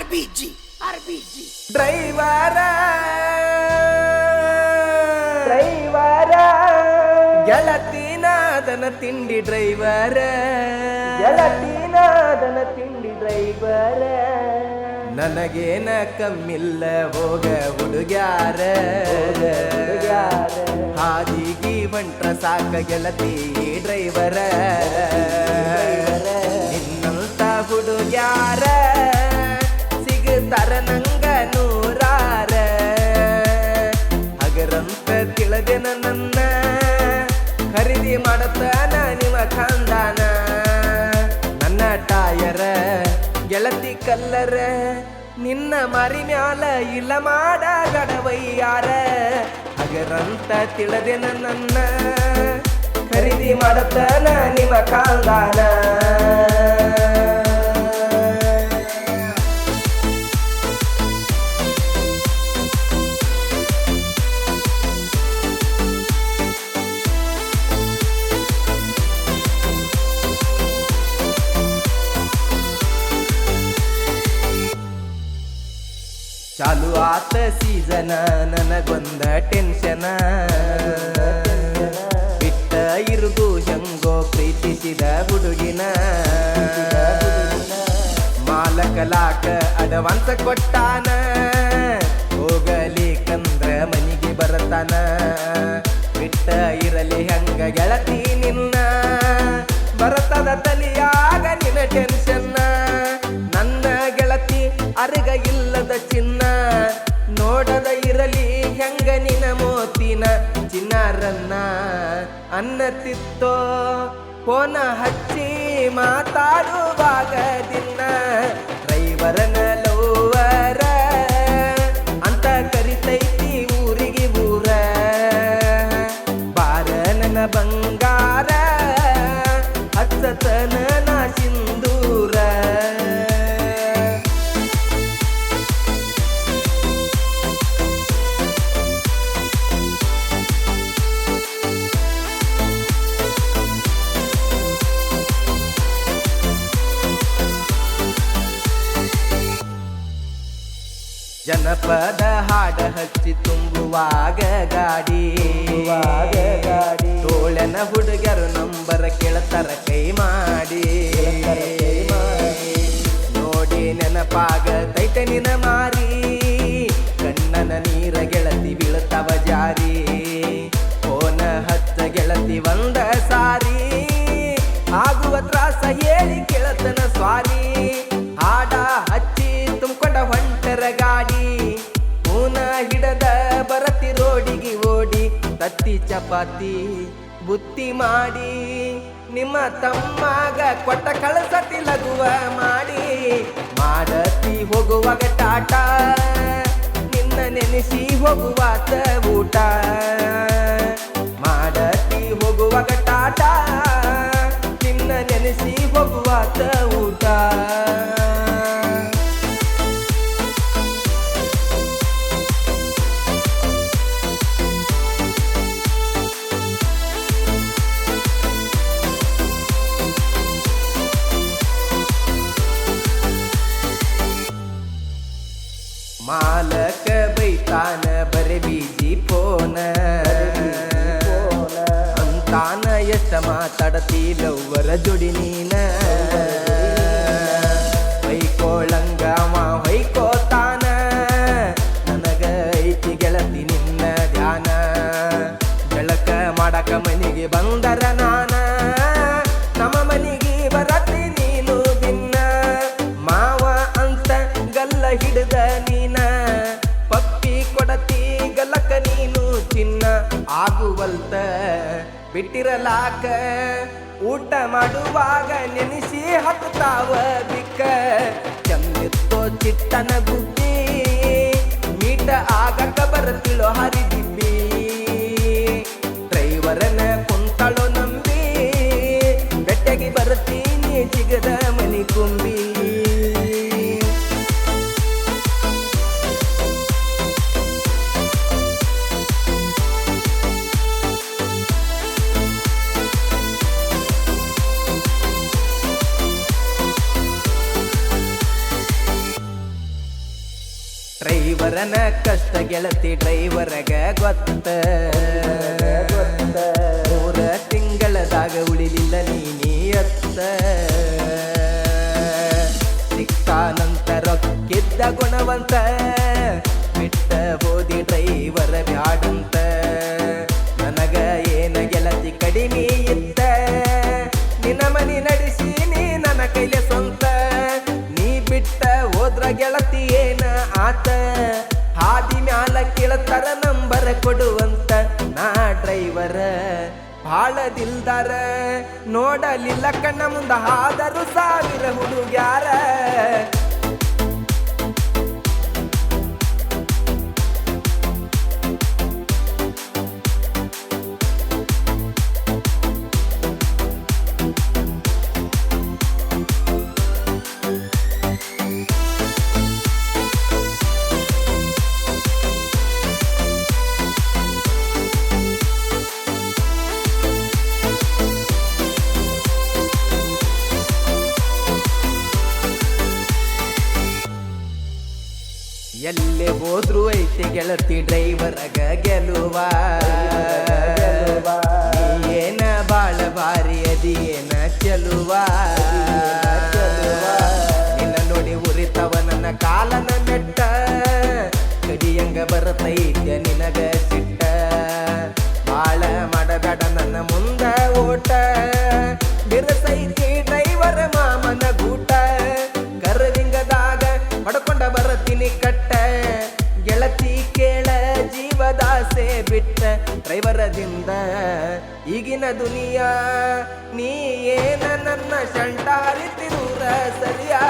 RBG driver ಗೆಳತಿನಾದನ ತಿಂಡಿ driver ನನಗೇನ ಕಮ್ಮಿಲ್ಲ ಹೋಗ ಹುಡುಗ್ಯಾರ ಹಾದಿಗಿ ಬಂಟ್ರ ಸಾಕ ಗೆಳತಿ ಡ್ರೈವರ ನಿನ್ನಂತ ಹುಡುಗ್ಯಾರ ಸಿಗುತ್ತಾರ ನಂಗ ನೂರಾರ ಹಗರಂತ ತಿಳಿದೆನ ನನ್ನ ಖರೀದಿ ಮಾಡತಾನ ನಿಮ್ಮ ಖಾಂದಾನ ನನ್ನ ಟಾಯರ ಗೆಳತಿ ಕಲ್ಲರ ನಿನ್ನ ಮರಿ ಮ್ಯಾಲ ಇಲ್ಲ ಮಾಡ ಗಡವಯ್ಯಾರ ಹಗರಂತ ತಿಳಿದೆನ ನನ್ನ ಖರೀದಿ ಮಾಡತಾನ ನಿಮ್ಮ ಖಾಂದಾನ ಚಾಲು ಆತ ಸೀಸನ ನನಗೊಂದ ಟೆನ್ಷನ ಬಿಟ್ಟ ಇರುದು ಹೆಂಗೋ ಪ್ರೀತಿಸಿದ ಹುಡುಗಿನ ಮಾಲಕಲಾಕ ಅಡ್ವಾನ್ಸ್ ಕೊಟ್ಟಾನ ಹೋಗಲಿಕಂದ್ರ ಮನಿಗೆ ಬರತಾನ ಬಿಟ್ಟ ಇರಲಿ ಹಂಗ ಗೆಳತಿ ನಿನ್ನ ಬರತದ ತಲಿಯಾಗ ನಿನ್ನ ಟೆನ್ಷನ್ನ ನನ್ನ ಗೆಳತಿ ಅರಗ ಇಲ್ಲದ ಚಿನ್ನ ನೋಡದ ಇರಲಿ ಹೆಂಗ ನಿನ ಮೋತಿನ ಚಿನ್ನಾರನ್ನ ಅನ್ನತಿತ್ತೋ ಫೋನ ಹಚ್ಚಿ ಮಾತಾಡುವಾಗ ದಿನ ಡ್ರೈವರನ ಲೋವರ ಅಂತ ಕರಿತೈತಿ ಊರಿಗೆ ಊರ ಬಾರ ನನ್ನ ಬಂಗಾರ ಹಚ್ಚತನ ನಾ ಸಿಂಧೂರ ಜನಪದ ಹಾಡ ಹಚ್ಚಿ ತುಂಬುವಾಗ ಗಾಡಿ ಟೋಳನ ಹುಡುಗರು ನಂಬರ ಕೇಳ್ತಾರ ಕೈ ಮಾಡಿ ನೋಡಿ ನೆನಪಾಗ ತೈತ ನಿನ ಮಾರಿ ಕಣ್ಣನ ನೀರ ಗೆಳತಿ ಬೀಳ್ತವ ಜಾರಿ ಫೋನ ಹಚ್ಚ ಗೆಳತಿ ಒಂದ ಸಾರಿ ಆಗುವ ತ್ರಾಸ ಹೇಳಿ ಕೇಳತನ ಸ್ವಾರಿ ಹಾಡ ಹಚ್ಚಿ ತುಂಬಿಕೊಂಡ ಹೊಂಟರ ಗಾಡಿ ಪೂನ ಹಿಡದ ಬರತಿ ರೋಡಿಗೆ ಓಡಿ ತತ್ತಿ ಚಪಾತಿ ಬುತ್ತಿ ಮಾಡಿ ನಿಮ್ಮ ತಮ್ಮಾಗ ಕೊಟ್ಟ ಕಳಸತಿ ಲಗುವ ಮಾಡಿ ಮಾಡತಿ ಹೋಗುವಾಗ ಟಾಟ ನಿನ್ನ ನೆನೆಸಿ ಹೋಗುವಾತ ಊಟ ಮಾಡತಿ ಹೋಗುವಾಗ ಟಾಟ ನಿನ್ನ ನೆನೆಸಿ ಹೋಗುವಾತ ಊಟ ಮಾಲಕ ಬೈತಾನ ಬರೆ ಬೀಜಿ ಫೋನ ಅಂತಾನ ಎಷ್ಟ ಮಾತಾಡತಿ ಲವ್ವರ ಜೋಡಿ ನೀನ ಹೊಯ್ಕೋಳಂಗ ಹೊಯ್ಕೋತಾನ ನನಗ ಐತಿ ಗೆಳತಿ ನಿನ್ನ ಧ್ಯಾನ ಬೆಳಕ ಮಾಡಕ ಮನಿಗೆ ಬಂದರ ನಾನ ನಮ್ಮ ಮನಿಗೆ ಬರತಿ ನೀನು ಭಿನ್ನ ಮಾವ ಅಂತ ಗಲ್ಲ ಹಿಡಿದ ನೀನ ಪಪ್ಪಿ ಕೊಡತಿ ಗಲ್ಲಕ ನೀನು ಚಿನ್ನ ಆಗುವಲ್ತ ಬಿಟ್ಟಿರಲಾಕ ಊಟ ಮಾಡುವಾಗ ನೆನೆಸಿ ಹತ್ತಾವ ಬಿಕ್ಕ ಚಂದಿತ್ತೋ ಚಿಟ್ಟನ ಗುಬ್ಬಿ ಮೀಟ ಆಗಕ ಬರತಿಳೋ ಹರಿದಿಬ್ಬಿ ಡ್ರೈವರನ ಕುಂತಳೋ ನಂಬಿ ಬೆಟ್ಟಗೆ ಬರ್ತೀನಿ ಸಿಗದ ಮನಿ ಕುಂಬಿ ಡ್ರೈವರನ ಕಷ್ಟ ಗೆಳತಿ ಡ್ರೈವರಗ ಗೊತ್ತ 3 ತಿಂಗಳದಾಗ ಉಳಿಲಿಲ್ಲ ನೀನಿಯತ್ತ ಸಿಕ್ಕಾನಂತ ರೊಕ್ಕಿದ್ದ ಗುಣವಂತ ಬಿಟ್ಟ ಬೋದಿ ಡ್ರೈವರ ಬ್ಯಾಡಂತ ನನಗ ಏನ ಗೆಳತಿ ಕಡಿಮೆ ಇತ್ತ ನಿನ್ನ ಮನಿ ನಡೆಸಿ ನೀ ನನ್ನ ಕೈಲೆ ಸ್ವಂತ ನೀ ಬಿಟ್ಟ ಹೋದ್ರ ಗೆಳತಿ ಏನ ಆತ ಹಾದಿ ಮ್ಯಾಲ ಕೇಳತಾರ ನಂಬರ್ ಕೊಡುವಂತ ನಾ ಡ್ರೈವರ ಭಾಳ ದಿಲ್ದಾರ ನೋಡಲಿಲ್ಲ ಕಣ್ಣ ಮುಂದ ಆದರೂ 1000 ಹುಡುಗ್ಯಾರ ಎಲ್ಲೇ ಹೋದ್ರು ಐತೆ ಗೆಳತಿ ಡ್ರೈವರಗ ಗೆಲುವ ಏನ ಬಾಳ ಭಾರಿ ಅದಿಯೇನ ಚೆಲುವ ನಿನ್ನ ನೋಡಿ ಉರಿತವ ನನ್ನ ಕಾಲನ ಮೆಟ್ಟ ಕಡಿಯಂಗ ಬರತೈತೆ ನಿನಗ ಸಿಟ್ಟ ಬಾಳ ಮಾಡಬೇಡ ನನ್ನ ಮುಂದ ಓಟ ಬಿರಸೈತಿ ಡ್ರೈವರ ಮಾಮನ ಗೂಟ ಕರವಿಂಗದಾಗ ಹೊಡ್ಕೊಂಡ ಬರತೀನಿ ಕಟ್ಟ ಗೆಳತಿ ಕೇಳ ಜೀವದಾಸೆ ಬಿಟ್ಟ ಡ್ರೈವರದಿಂದ ಈಗಿನ ದುನಿಯಾ ನೀ ಏನ ನನ್ನ ಶಂಟಾರಿ ತಿರೂರ ಸರಿಯಾ